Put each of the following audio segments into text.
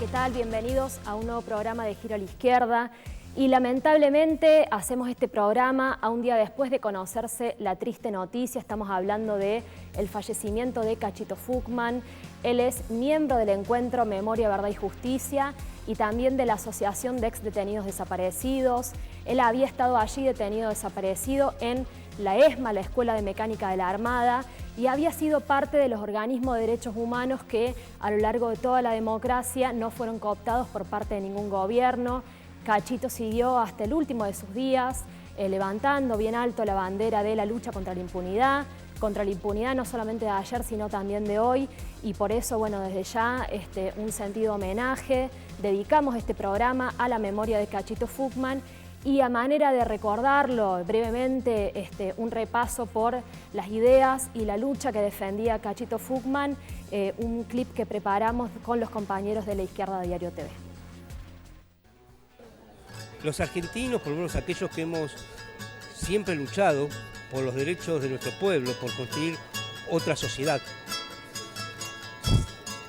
¿qué tal? Bienvenidos a un nuevo programa de Giro a la Izquierda. Y lamentablemente hacemos este programa a un día después de conocerse la triste noticia. Estamos hablando del fallecimiento de Cachito Fuchman. Él es miembro del encuentro Memoria, Verdad y Justicia y también de la Asociación de Ex Detenidos Desaparecidos. Él había estado allí detenido desaparecido en la ESMA, la Escuela de Mecánica de la Armada, y había sido parte de los organismos de derechos humanos que a lo largo de toda la democracia no fueron cooptados por parte de ningún gobierno. Cachito siguió hasta el último de sus días, levantando bien alto la bandera de la lucha contra la impunidad no solamente de ayer, sino también de hoy, y por eso, bueno, desde ya un sentido homenaje. Dedicamos este programa a la memoria de Cachito Fuchman y a manera de recordarlo brevemente, un repaso por las ideas y la lucha que defendía Cachito Fuchman, un clip que preparamos con los compañeros de La Izquierda Diario TV. Los argentinos, por lo menos aquellos que hemos siempre luchado por los derechos de nuestro pueblo, por construir otra sociedad,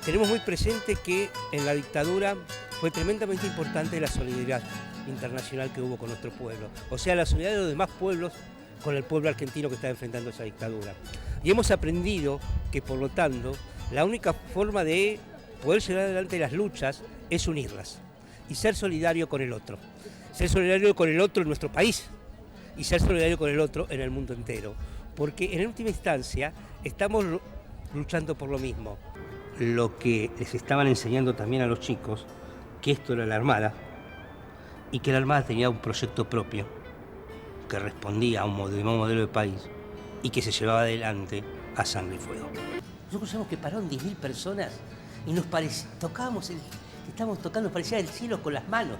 tenemos muy presente que en la dictadura fue tremendamente importante la solidaridad internacional que hubo con nuestro pueblo, o sea, la solidaridad de los demás pueblos con el pueblo argentino que está enfrentando esa dictadura. Y hemos aprendido que, por lo tanto, la única forma de poder llevar adelante las luchas es unirlas y ser solidario con el otro. Ser solidario con el otro en nuestro país y ser solidario con el otro en el mundo entero. Porque en última instancia estamos luchando por lo mismo. Lo que les estaban enseñando también a los chicos, que esto era la Armada y que la Armada tenía un proyecto propio que respondía a un modelo de país y que se llevaba adelante a sangre y fuego. Nosotros sabemos que pararon 10.000 personas y nos tocábamos estábamos tocando, nos parecía el cielo con las manos.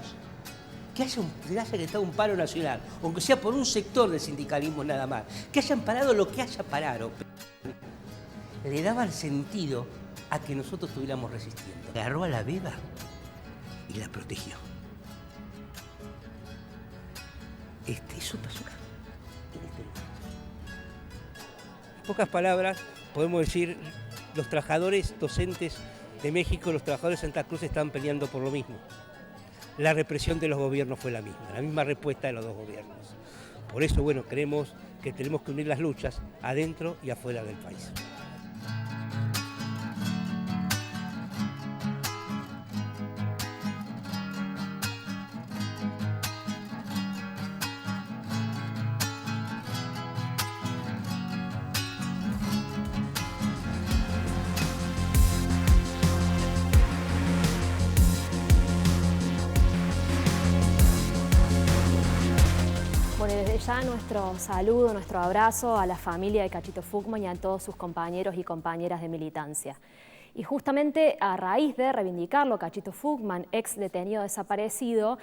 Que haya estado un paro nacional, aunque sea por un sector del sindicalismo nada más, que hayan parado lo que haya parado, le daba el sentido a que nosotros estuviéramos resistiendo. Agarró a la beba y la protegió. Eso pasó acá, en este lugar. En pocas palabras, podemos decir, los trabajadores docentes de México, los trabajadores de Santa Cruz estaban peleando por lo mismo. La represión de los gobiernos fue la misma respuesta de los dos gobiernos. Por eso, bueno, creemos que tenemos que unir las luchas adentro y afuera del país. Bueno, desde ya nuestro saludo, nuestro abrazo a la familia de Cachito Fuchman y a todos sus compañeros y compañeras de militancia. Y justamente a raíz de reivindicarlo, Cachito Fuchman, ex detenido desaparecido,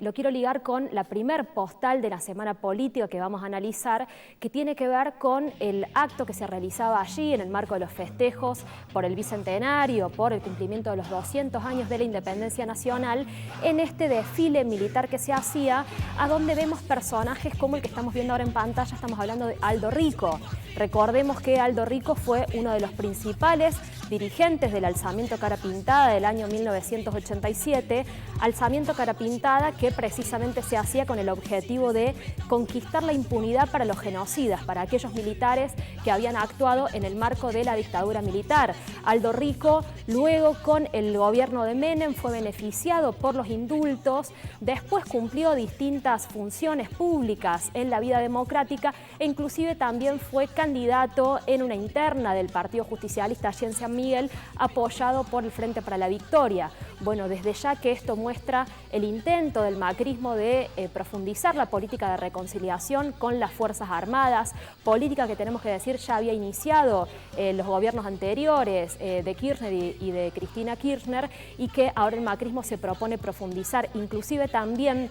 lo quiero ligar con la primer postal de la semana política que vamos a analizar, que tiene que ver con el acto que se realizaba allí en el marco de los festejos por el Bicentenario, por el cumplimiento de los 200 años de la independencia nacional, en este desfile militar que se hacía, a donde vemos personajes como el que estamos viendo ahora en pantalla. Estamos hablando de Aldo Rico. Recordemos que Aldo Rico fue uno de los principales dirigentes del alzamiento Cara Pintada del año 1987, alzamiento Cara Pintada que precisamente se hacía con el objetivo de conquistar la impunidad para los genocidas, para aquellos militares que habían actuado en el marco de la dictadura militar. Aldo Rico, luego con el gobierno de Menem, fue beneficiado por los indultos, después cumplió distintas funciones públicas en la vida democrática e inclusive también fue candidato en una interna del Partido Justicialista allí en San Miguel, apoyado por el Frente para la Victoria. Bueno, desde ya que esto muestra el intento del macrismo de profundizar la política de reconciliación con las Fuerzas Armadas, política que tenemos que decir ya había iniciado los gobiernos anteriores de Kirchner y de Cristina Kirchner, y que ahora el macrismo se propone profundizar, inclusive también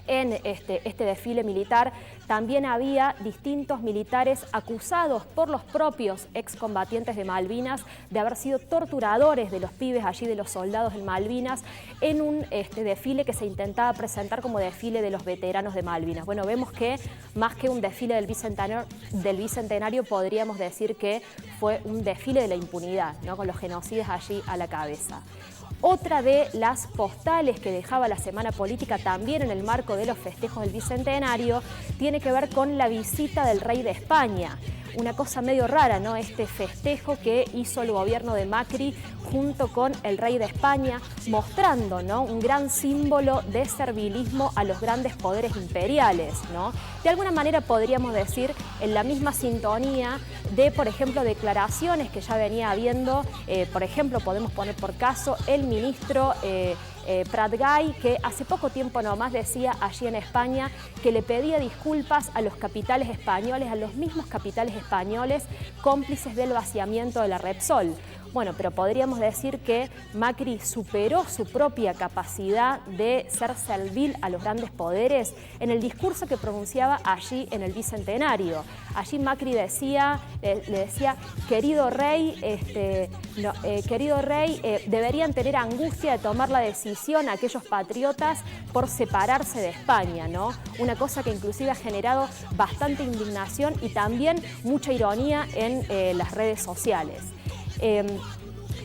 en este desfile militar. También había distintos militares acusados por los propios excombatientes de Malvinas de haber sido torturadores de los pibes allí, de los soldados en Malvinas, en un desfile que se intentaba presentar como desfile de los veteranos de Malvinas. Bueno, vemos que más que un desfile del Bicentenario podríamos decir que fue un desfile de la impunidad, ¿no? Con los genocidas allí a la cabeza. Otra de las postales que dejaba la semana política también en el marco de los festejos del Bicentenario tiene que ver con la visita del rey de España. Una cosa medio rara, ¿no? Este festejo que hizo el gobierno de Macri junto con el rey de España, mostrando, ¿no?, un gran símbolo de servilismo a los grandes poderes imperiales, ¿no? De alguna manera podríamos decir en la misma sintonía de, por ejemplo, declaraciones que ya venía habiendo, por ejemplo, podemos poner por caso el ministro Pratgay, que hace poco tiempo nomás decía allí en España que le pedía disculpas a los capitales españoles, a los mismos capitales españoles cómplices del vaciamiento de la Repsol. Bueno, pero podríamos decir que Macri superó su propia capacidad de ser servil a los grandes poderes en el discurso que pronunciaba allí en el Bicentenario. Allí Macri decía, le decía, querido rey, deberían tener angustia de tomar la decisión aquellos patriotas por separarse de España, ¿no? Una cosa que inclusive ha generado bastante indignación y también mucha ironía en las redes sociales.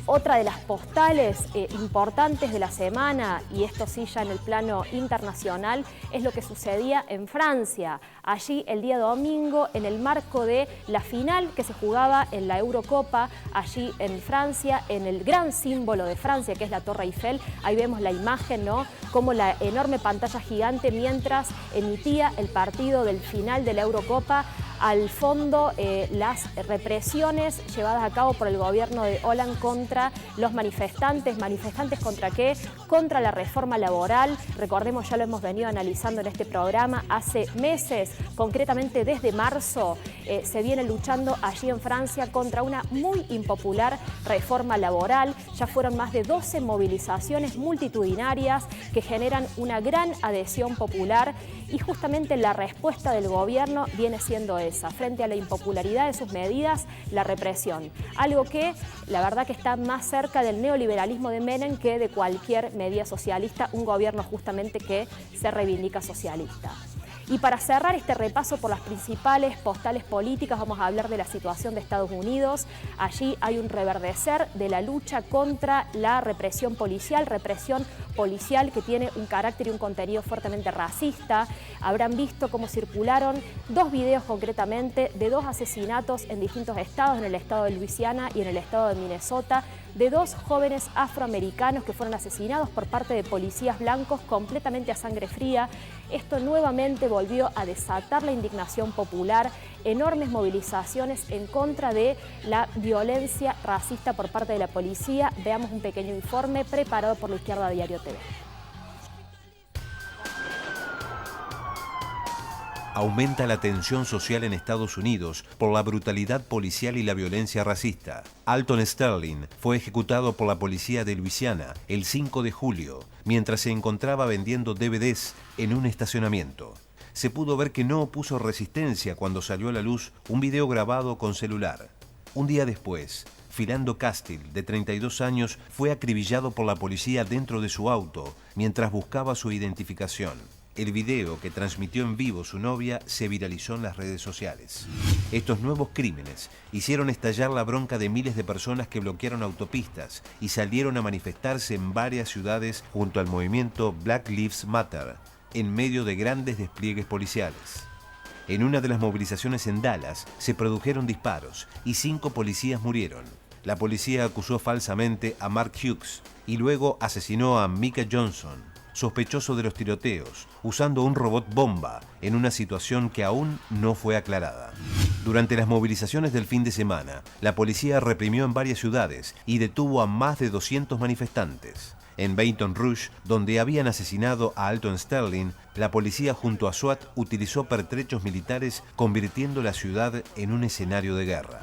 Otra de las postales importantes de la semana, y esto sí ya en el plano internacional, es lo que sucedía en Francia. Allí el día domingo, en el marco de la final que se jugaba en la Eurocopa, allí en Francia, en el gran símbolo de Francia, que es la Torre Eiffel, ahí vemos la imagen, ¿no?, como la enorme pantalla gigante mientras emitía el partido del final de la Eurocopa. Al fondo, las represiones llevadas a cabo por el gobierno de Hollande contra los manifestantes. ¿Manifestantes contra qué? Contra la reforma laboral. Recordemos, ya lo hemos venido analizando en este programa, hace meses, concretamente desde marzo, se viene luchando allí en Francia contra una muy impopular reforma laboral. Ya fueron más de 12 movilizaciones multitudinarias que generan una gran adhesión popular y justamente la respuesta del gobierno viene siendo esa. Frente a la impopularidad de sus medidas, la represión. Algo que la verdad que está más cerca del neoliberalismo de Menem que de cualquier medida socialista, un gobierno justamente que se reivindica socialista. Y para cerrar este repaso por las principales postales políticas, vamos a hablar de la situación de Estados Unidos. Allí hay un reverdecer de la lucha contra la represión policial que tiene un carácter y un contenido fuertemente racista. Habrán visto cómo circularon dos videos concretamente de dos asesinatos en distintos estados, en el estado de Luisiana y en el estado de Minnesota, de dos jóvenes afroamericanos que fueron asesinados por parte de policías blancos completamente a sangre fría. Esto nuevamente volvió a desatar la indignación popular, enormes movilizaciones en contra de la violencia racista por parte de la policía. Veamos un pequeño informe preparado por La Izquierda Diario TV. Aumenta la tensión social en Estados Unidos por la brutalidad policial y la violencia racista. Alton Sterling fue ejecutado por la policía de Luisiana el 5 de julio, mientras se encontraba vendiendo DVDs en un estacionamiento. Se pudo ver que no opuso resistencia cuando salió a la luz un video grabado con celular. Un día después, Philando Castile, de 32 años, fue acribillado por la policía dentro de su auto mientras buscaba su identificación. El video que transmitió en vivo su novia se viralizó en las redes sociales. Estos nuevos crímenes hicieron estallar la bronca de miles de personas que bloquearon autopistas y salieron a manifestarse en varias ciudades junto al movimiento Black Lives Matter, en medio de grandes despliegues policiales. En una de las movilizaciones en Dallas se produjeron disparos y 5 policías murieron. La policía acusó falsamente a Mark Hughes y luego asesinó a Micah Johnson, sospechoso de los tiroteos, usando un robot bomba en una situación que aún no fue aclarada. Durante las movilizaciones del fin de semana, la policía reprimió en varias ciudades y detuvo a más de 200 manifestantes. En Baton Rouge, donde habían asesinado a Alton Sterling, la policía junto a SWAT utilizó pertrechos militares, convirtiendo la ciudad en un escenario de guerra.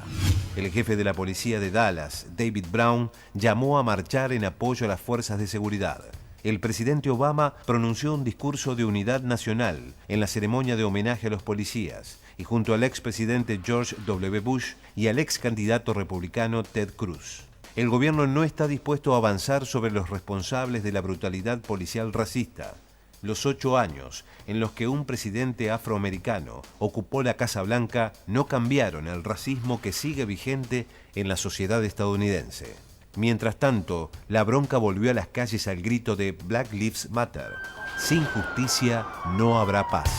El jefe de la policía de Dallas, David Brown, llamó a marchar en apoyo a las fuerzas de seguridad. El presidente Obama pronunció un discurso de unidad nacional en la ceremonia de homenaje a los policías y junto al expresidente George W. Bush y al ex candidato republicano Ted Cruz. El gobierno no está dispuesto a avanzar sobre los responsables de la brutalidad policial racista. Los 8 años en los que un presidente afroamericano ocupó la Casa Blanca no cambiaron el racismo que sigue vigente en la sociedad estadounidense. Mientras tanto, la bronca volvió a las calles al grito de Black Lives Matter. Sin justicia no habrá paz.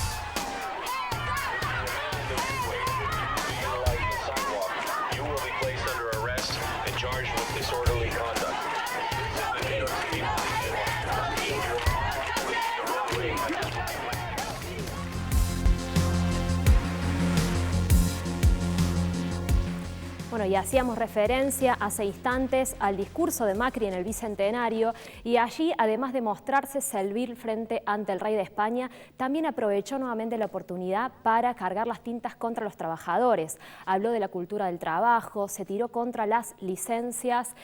Bueno, y hacíamos referencia hace instantes al discurso de Macri en el Bicentenario, y allí, además de mostrarse servil frente ante el rey de España, también aprovechó nuevamente la oportunidad para cargar las tintas contra los trabajadores. Habló de la cultura del trabajo, se tiró contra las licencias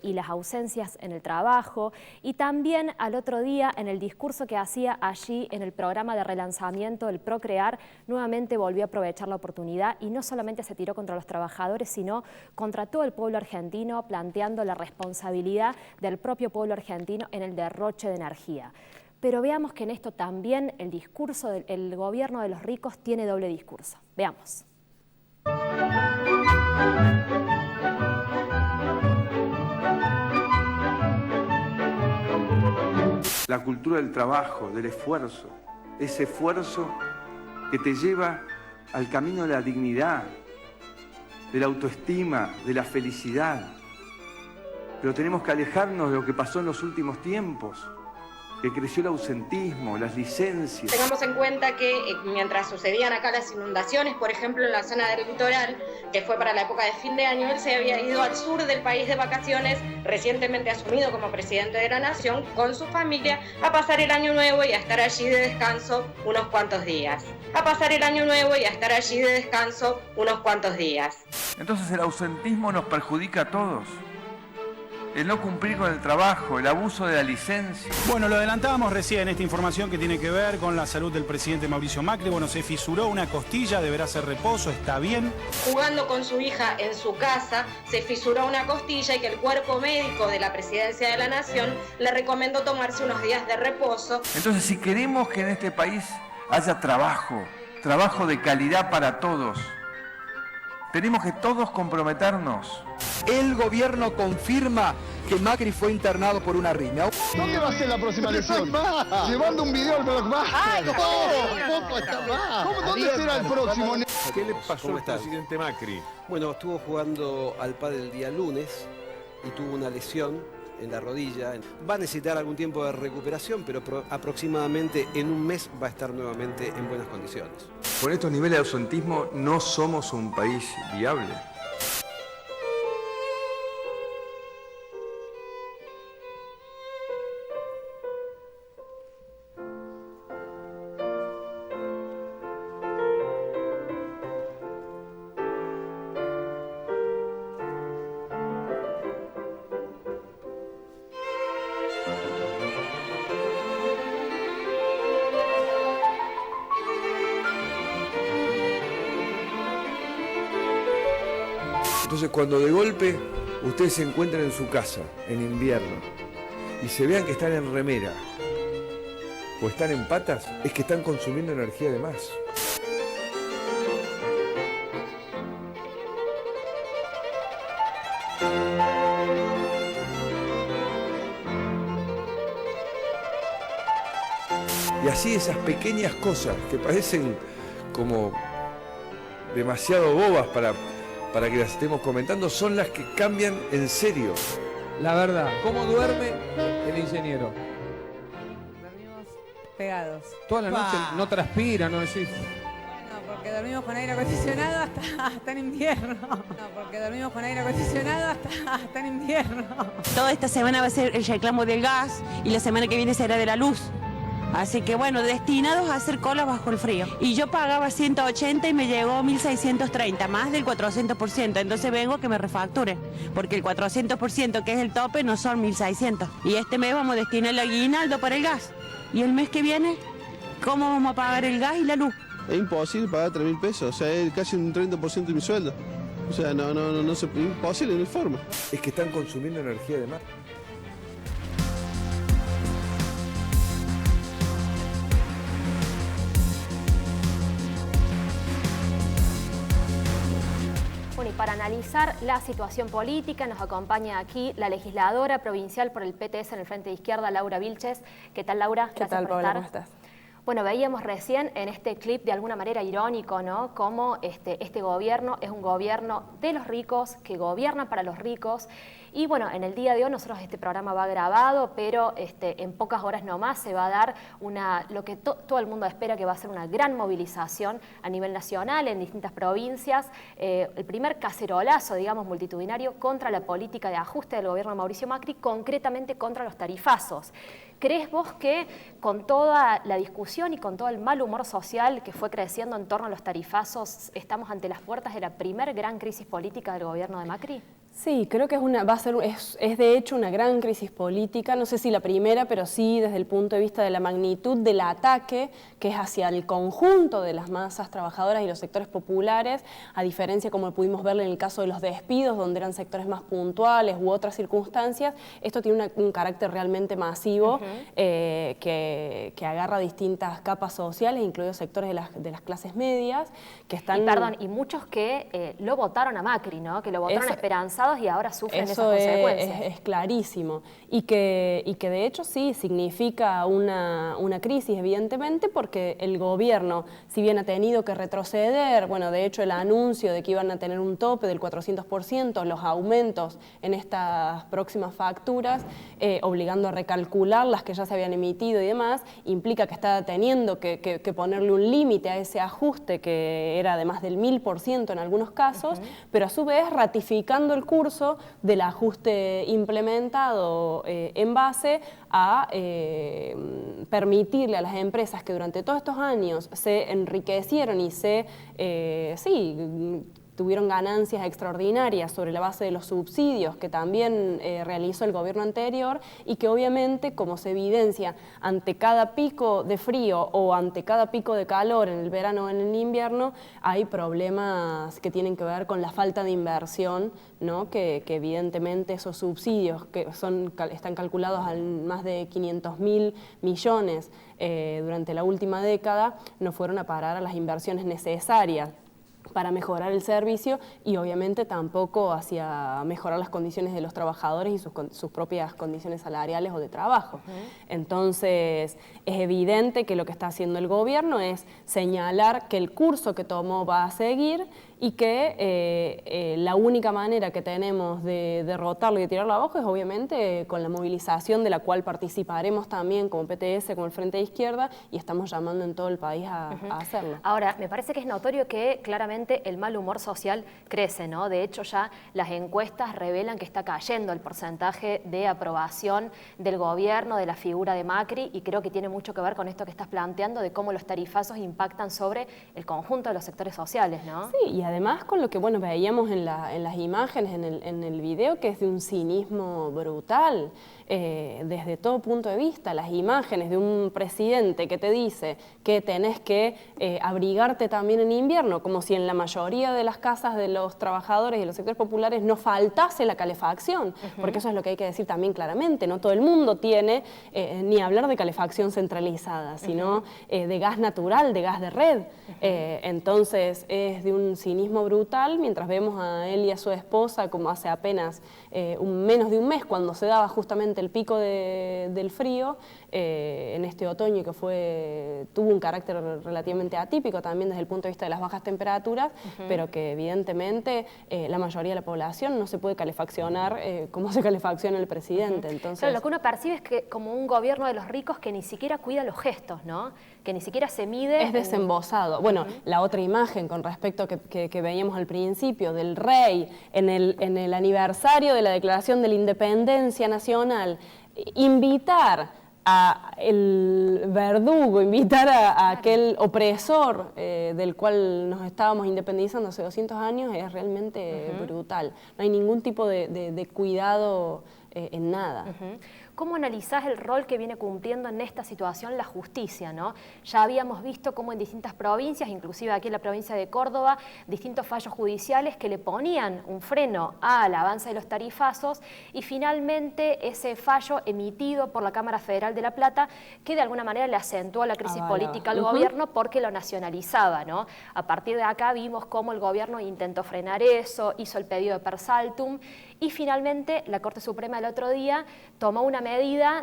y las ausencias en el trabajo, y también al otro día, en el discurso que hacía allí en el programa de relanzamiento del Procrear, nuevamente volvió a aprovechar la oportunidad y no solamente se tiró contra los trabajadores, sino contra todo el pueblo argentino, planteando la responsabilidad del propio pueblo argentino en el derroche de energía. Pero veamos que en esto también el discurso del gobierno de los ricos tiene doble discurso. Veamos. La cultura del trabajo, del esfuerzo, ese esfuerzo que te lleva al camino de la dignidad, de la autoestima, de la felicidad. Pero tenemos que alejarnos de lo que pasó en los últimos tiempos, que creció el ausentismo, las licencias. Tengamos en cuenta que mientras sucedían acá las inundaciones, por ejemplo en la zona del litoral, que fue para la época de fin de año, él se había ido al sur del país de vacaciones, recientemente asumido como presidente de la nación, con su familia, a pasar el año nuevo y a estar allí de descanso unos cuantos días. Entonces el ausentismo nos perjudica a todos. El no cumplir con el trabajo, el abuso de la licencia. Bueno, lo adelantábamos recién, esta información que tiene que ver con la salud del presidente Mauricio Macri. Bueno, se fisuró una costilla, deberá hacer reposo, está bien. Jugando con su hija en su casa, se fisuró una costilla y que el cuerpo médico de la presidencia de la nación le recomendó tomarse unos días de reposo. Entonces, si queremos que en este país haya trabajo de calidad para todos, tenemos que todos comprometernos. El gobierno confirma que Macri fue internado por una arritmia. ¿Dónde va a ser la próxima elección? Llevando un video al Blockbuster. ¿Dónde será el próximo? ¿Qué le pasó al presidente Macri? Bueno, estuvo jugando al pádel el día lunes y tuvo una lesión en la rodilla. Va a necesitar algún tiempo de recuperación, pero aproximadamente en un mes va a estar nuevamente en buenas condiciones. Con estos niveles de ausentismo no somos un país viable. Entonces, cuando de golpe ustedes se encuentran en su casa, en invierno, y se vean que están en remera o están en patas, es que están consumiendo energía de más. Y así esas pequeñas cosas que parecen como demasiado bobas para que las estemos comentando, son las que cambian en serio. La verdad, ¿cómo duerme el ingeniero? Dormimos pegados. Toda la noche no transpira, no decís. No, porque dormimos con aire acondicionado hasta en invierno. Toda esta semana va a ser el reclamo del gas y la semana que viene será de la luz. Así que bueno, destinados a hacer cola bajo el frío. Y yo pagaba 180 y me llegó 1.630, más del 400%. Entonces vengo a que me refacture, porque el 400% que es el tope no son 1.600. Y este mes vamos a destinar el aguinaldo para el gas. Y el mes que viene, ¿cómo vamos a pagar el gas y la luz? Es imposible pagar 3.000 pesos, o sea, es casi un 30% de mi sueldo. O sea, no es imposible, no hay forma. Es que están consumiendo energía de más. Bueno, y para analizar la situación política nos acompaña aquí la legisladora provincial por el PTS en el Frente de Izquierda, Laura Vilches. ¿Qué tal, Laura? ¿Qué tal, Paola? ¿Cómo estás? Bueno, veíamos recién en este clip de alguna manera irónico, ¿no? Cómo este gobierno es un gobierno de los ricos, que gobierna para los ricos. Y bueno, en el día de hoy nosotros este programa va grabado, pero en pocas horas nomás se va a dar lo que todo el mundo espera, que va a ser una gran movilización a nivel nacional en distintas provincias. El primer cacerolazo, digamos, multitudinario contra la política de ajuste del gobierno de Mauricio Macri, concretamente contra los tarifazos. ¿Crees vos que con toda la discusión y con todo el mal humor social que fue creciendo en torno a los tarifazos, estamos ante las puertas de la primer gran crisis política del gobierno de Macri? Sí, creo que es de hecho una gran crisis política, no sé si la primera, pero sí desde el punto de vista de la magnitud del ataque, que es hacia el conjunto de las masas trabajadoras y los sectores populares, a diferencia como pudimos ver en el caso de los despidos, donde eran sectores más puntuales u otras circunstancias. Esto tiene un carácter realmente masivo, que agarra distintas capas sociales, incluidos sectores de las clases medias, que están... Y muchos que lo votaron a Macri, ¿no? Que lo votaron esperanzados y ahora sufren esas consecuencias. Es clarísimo. Y que de hecho sí significa una crisis, evidentemente, porque el gobierno, si bien ha tenido que retroceder, bueno, de hecho el anuncio de que iban a tener un tope del 400%, los aumentos en estas próximas facturas, obligando a recalcular las que ya se habían emitido y demás, implica que está teniendo que ponerle un límite a ese ajuste que era de más del 1000% en algunos casos, pero a su vez ratificando el curso del ajuste implementado en base a permitirle a las empresas que durante todos estos años se enriquecieron y tuvieron ganancias extraordinarias sobre la base de los subsidios que también realizó el gobierno anterior, y que obviamente, como se evidencia ante cada pico de frío o ante cada pico de calor en el verano o en el invierno, hay problemas que tienen que ver con la falta de inversión, ¿no? Que evidentemente esos subsidios que están calculados a más de 500.000 millones durante la última década, no fueron a parar a las inversiones necesarias para mejorar el servicio y obviamente tampoco hacia mejorar las condiciones de los trabajadores y sus propias condiciones salariales o de trabajo. Entonces es evidente que lo que está haciendo el gobierno es señalar que el curso que tomó va a seguir y que la única manera que tenemos de derrotarlo y de tirarlo abajo es obviamente con la movilización, de la cual participaremos también como PTS, como el Frente de Izquierda, y estamos llamando en todo el país a hacerlo. Ahora, me parece que es notorio que claramente el mal humor social crece, ¿no? De hecho, ya las encuestas revelan que está cayendo el porcentaje de aprobación del gobierno, de la figura de Macri, y creo que tiene mucho que ver con esto que estás planteando de cómo los tarifazos impactan sobre el conjunto de los sectores sociales, ¿no? Sí, y además con lo que veíamos en las imágenes, en el video, que es de un cinismo brutal, desde todo punto de vista. Las imágenes de un presidente que te dice que tenés que abrigarte también en invierno, como si en la mayoría de las casas de los trabajadores y de los sectores populares no faltase la calefacción, porque eso es lo que hay que decir también claramente, no todo el mundo tiene ni hablar de calefacción centralizada, sino de gas natural, de gas de red. Entonces es de un cinismo brutal, mientras vemos a él y a su esposa como hace apenas menos de un mes, cuando se daba justamente el pico del frío, en este otoño que tuvo un carácter relativamente atípico también desde el punto de vista de las bajas temperaturas, pero que evidentemente la mayoría de la población no se puede calefaccionar como se calefacciona el presidente. Entonces, claro, lo que uno percibe es que como un gobierno de los ricos que ni siquiera cuida los gestos, ¿no? Que ni siquiera se mide... Es desembosado. Bueno, la otra imagen con respecto que veíamos al principio del rey en el aniversario de la Declaración de la Independencia Nacional, invitar a el verdugo, invitar a aquel opresor del cual nos estábamos independizando hace 200 años es realmente brutal. No hay ningún tipo de cuidado en nada. ¿cómo analizás el rol que viene cumpliendo en esta situación la justicia, ¿no? Ya habíamos visto cómo en distintas provincias, inclusive aquí en la provincia de Córdoba, distintos fallos judiciales que le ponían un freno al avance de los tarifazos y finalmente ese fallo emitido por la Cámara Federal de La Plata que de alguna manera le acentuó la crisis política al gobierno porque lo nacionalizaba, ¿no? A partir de acá vimos cómo el gobierno intentó frenar eso, hizo el pedido de per saltum y finalmente la Corte Suprema el otro día tomó una medida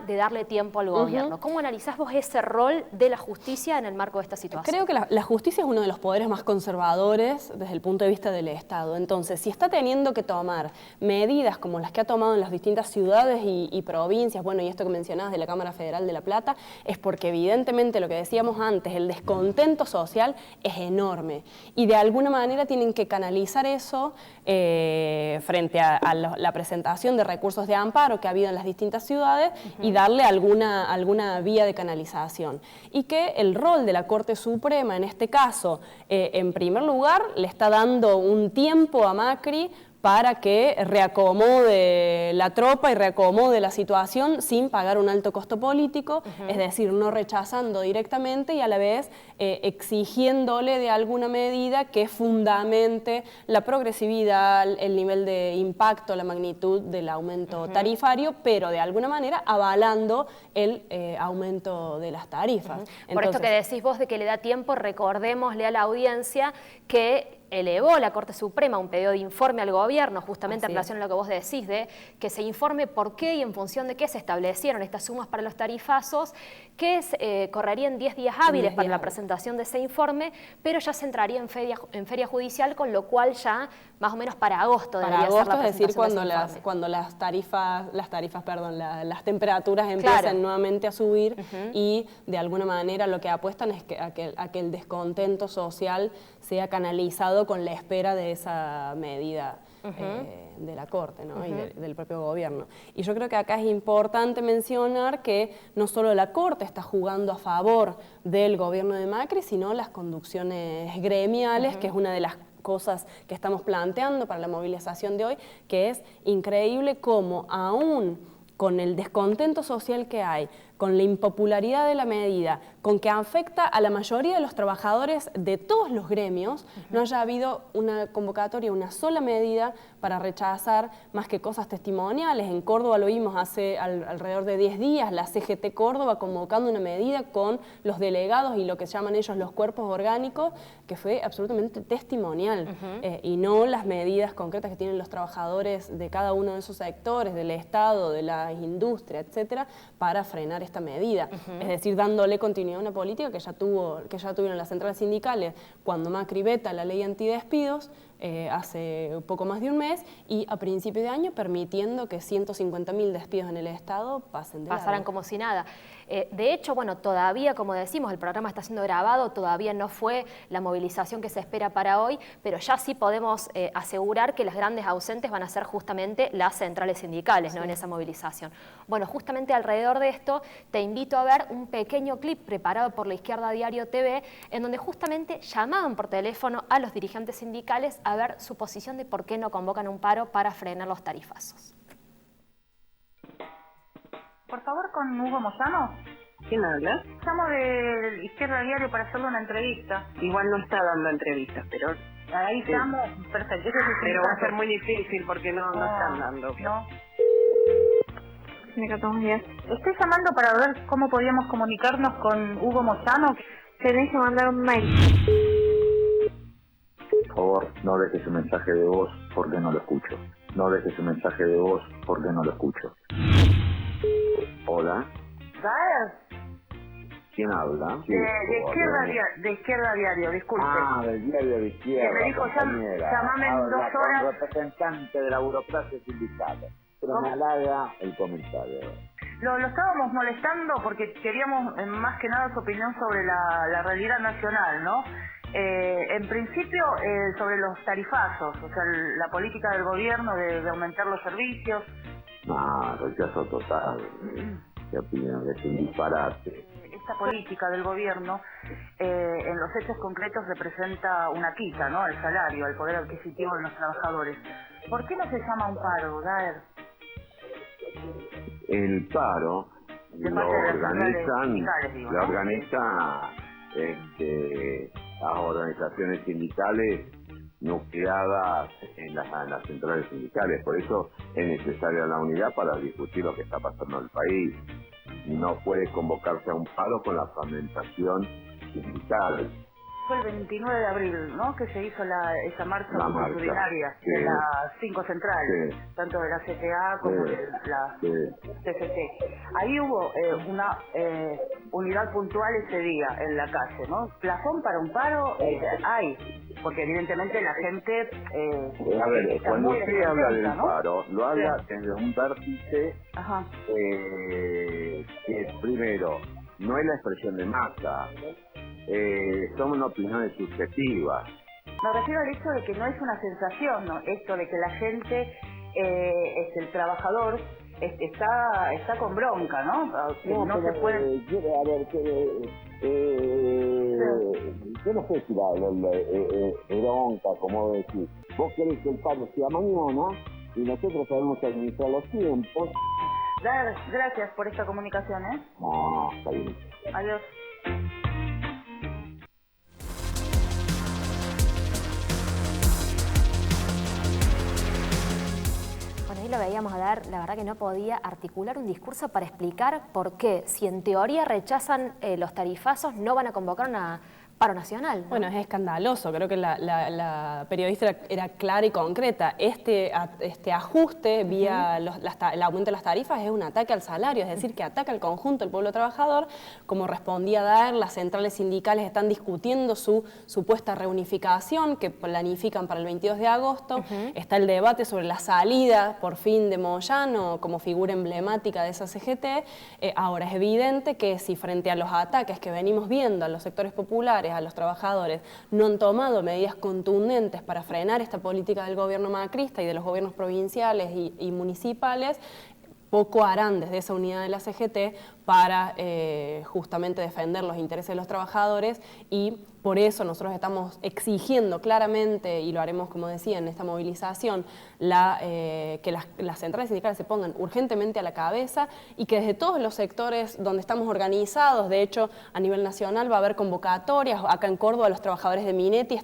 de darle tiempo al gobierno. ¿Cómo analizás vos ese rol de la justicia en el marco de esta situación? Creo que la justicia es uno de los poderes más conservadores desde el punto de vista del Estado. Entonces, si está teniendo que tomar medidas como las que ha tomado en las distintas ciudades y provincias, bueno, y esto que mencionabas de la Cámara Federal de La Plata, es porque evidentemente lo que decíamos antes, el descontento social es enorme. Y de alguna manera tienen que canalizar eso frente a la presentación de recursos de amparo que ha habido en las distintas ciudades y darle alguna vía de canalización. Y que el rol de la Corte Suprema en este caso, en primer lugar, le está dando un tiempo a Macri para que reacomode la tropa y reacomode la situación sin pagar un alto costo político, es decir, no rechazando directamente y a la vez exigiéndole de alguna medida que fundamente la progresividad, el nivel de impacto, la magnitud del aumento tarifario, pero de alguna manera avalando el aumento de las tarifas. Entonces, por esto que decís vos de que le da tiempo, recordémosle a la audiencia que elevó la Corte Suprema un pedido de informe al gobierno, justamente en relación a lo que vos decís, de que se informe por qué y en función de qué se establecieron estas sumas para los tarifazos, que correrían 10 días hábiles para la presentación de ese informe, pero ya se entraría en feria judicial, con lo cual ya más o menos para agosto debería ser la presentación. Es decir, cuando las temperaturas empiezan nuevamente a subir y de alguna manera lo que apuestan es a que el descontento social sea canalizado con la espera de esa medida de la Corte, ¿no? Y del propio gobierno. Y yo creo que acá es importante mencionar que no solo la Corte está jugando a favor del gobierno de Macri, sino las conducciones gremiales, que es una de las cosas que estamos planteando para la movilización de hoy, que es increíble cómo aún con el descontento social que hay, con la impopularidad de la medida, con que afecta a la mayoría de los trabajadores de todos los gremios, no haya habido una convocatoria, una sola medida para rechazar más que cosas testimoniales. En Córdoba lo vimos hace alrededor de 10 días, la CGT Córdoba convocando una medida con los delegados y lo que llaman ellos los cuerpos orgánicos, que fue absolutamente testimonial, y no las medidas concretas que tienen los trabajadores de cada uno de esos sectores, del Estado, de la industria, etcétera, para frenar esta medida. Es decir, dándole continuidad a una política que ya tuvieron las centrales sindicales cuando Macri veta la ley antidespidos hace poco más de un mes y a principio de año permitiendo que 150.000 despidos en el Estado pasaran como si nada. De hecho, bueno, todavía, como decimos, el programa está siendo grabado, todavía no fue la movilización que se espera para hoy, pero ya sí podemos asegurar que las grandes ausentes van a ser justamente las centrales sindicales, ¿no? En esa movilización. Bueno, justamente alrededor de esto te invito a ver un pequeño clip preparado por La Izquierda Diario TV, en donde justamente llamaban por teléfono a los dirigentes sindicales a ver su posición de por qué no convocan un paro para frenar los tarifazos. Por favor, con Hugo Moyano. ¿Quién habla? Llamo de Izquierda Diario para hacerle una entrevista. Igual no está dando entrevistas, pero... Ahí llamo, perfecto. Pero va a ser muy difícil porque no están dando. No. Estoy llamando para ver cómo podíamos comunicarnos con Hugo Moyano. Tenés que mandar un mail. Por favor, no deje su mensaje de voz porque no lo escucho. No deje su mensaje de voz porque no lo escucho. Hola. ¿Sabes? ¿Quién habla? De Izquierda Diario, disculpe. Ah, del diario de Izquierda. Que me dijo, llamame en 2 horas. Representante de la burocracia sindical. Pero me halaga el comentario. Lo estábamos molestando porque queríamos más que nada su opinión sobre la realidad nacional, ¿no? En principio, sobre los tarifazos, o sea, la política del gobierno de aumentar los servicios. No, rechazo total. ¿Qué opinan? Es un disparate. Esta política del gobierno, en los hechos concretos, representa una quita, ¿no? Al salario, al poder adquisitivo de los trabajadores. ¿Por qué no se llama un paro, Daer? El paro lo organizan, las organizaciones sindicales nucleadas en las centrales sindicales. Por eso es necesaria la unidad para discutir lo que está pasando en el país. No puede convocarse a un paro con la fragmentación sindical. Fue el 29 de abril, ¿no?, que se hizo esa marcha multitudinaria de las 5 centrales, tanto de la CTA como de la CGT. Ahí hubo una unidad puntual ese día en la calle, ¿no? ¿Plafón para un paro? Hay, porque evidentemente la gente... a ver, cuando usted habla del paro, lo habla desde un vértice que primero no es la expresión de masa, son opiniones subjetivas. Me refiero al hecho de que no es una sensación, ¿no? Esto de que la gente, el trabajador, está con bronca, ¿no? No se puede... Yo no sé si la bronca, como decir. Vos querés que el paro sea mañana y nosotros sabemos administrar los tiempos. Gracias por esta comunicación, ¿eh? No, está bien. Adiós. Lo veíamos hablar, la verdad que no podía articular un discurso para explicar por qué, si en teoría rechazan los tarifazos, no van a convocar una paro nacional, ¿no? Bueno, es escandaloso, creo que la periodista era clara y concreta. Este ajuste vía el aumento de las tarifas es un ataque al salario, es decir, que ataca al conjunto del pueblo trabajador, como respondía Daer. Las centrales sindicales están discutiendo su supuesta reunificación que planifican para el 22 de agosto. Está el debate sobre la salida, por fin, de Moyano como figura emblemática de esa CGT. Ahora es evidente que si frente a los ataques que venimos viendo a los sectores populares, a los trabajadores, no han tomado medidas contundentes para frenar esta política del gobierno macrista y de los gobiernos provinciales y municipales, poco harán desde esa unidad de la CGT para justamente defender los intereses de los trabajadores, y por eso nosotros estamos exigiendo claramente, y lo haremos, como decía, en esta movilización, que las centrales sindicales se pongan urgentemente a la cabeza y que desde todos los sectores donde estamos organizados, de hecho a nivel nacional va a haber convocatorias. Acá en Córdoba los trabajadores de Minetti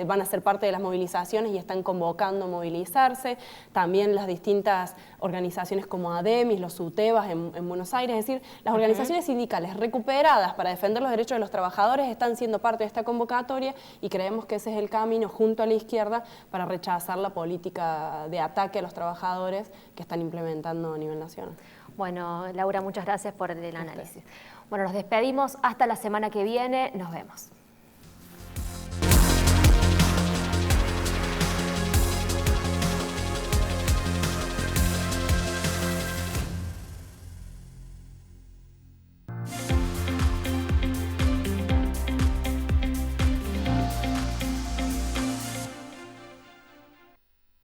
van a ser parte de las movilizaciones y están convocando a movilizarse. También las distintas organizaciones como ADEMIS, los SUTEBAS en Buenos Aires, es decir, las organizaciones sindicales recuperadas para defender los derechos de los trabajadores están siendo parte de esta convocatoria, y creemos que ese es el camino junto a la izquierda para rechazar la política de ataque a los trabajadores que están implementando a nivel nacional. Bueno, Laura, muchas gracias por el análisis. Bueno, nos despedimos hasta la semana que viene, nos vemos.